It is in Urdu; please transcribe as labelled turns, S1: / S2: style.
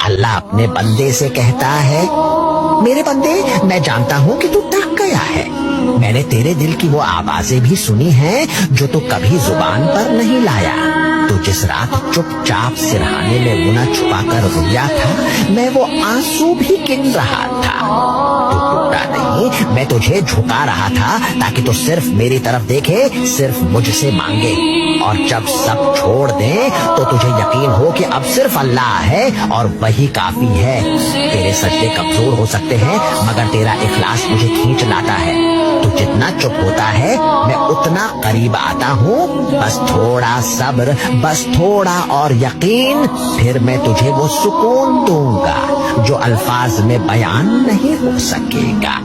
S1: اللہ اپنے بندے سے کہتا ہے، میرے بندے میں جانتا ہوں کہ تو تھک گیا ہے، میں نے تیرے دل کی وہ آوازیں بھی سنی ہیں جو تو کبھی زبان پر نہیں لایا۔ تو جس رات چپ چاپ سرہانے میں گنا چھپا کر رویا تھا، میں وہ آنسو بھی گن رہا تھا۔ تو ٹوٹا نہیں، میں تجھے جھکا رہا تھا تاکہ تو صرف میری طرف دیکھے، صرف مجھ سے مانگے، اور جب سب چھوڑ دیں تو تجھے یقین ہو کہ اب صرف اللہ ہے اور وہی کافی ہے۔ تیرے سجدے کمزور ہو سکتے ہیں مگر تیرا اخلاص مجھے کھینچ لاتا ہے۔ تو جتنا چپ ہوتا ہے میں اتنا قریب آتا ہوں۔ بس تھوڑا صبر، بس تھوڑا اور یقین، پھر میں تجھے وہ سکون دوں گا جو الفاظ میں بیان نہیں ہو سکے گا۔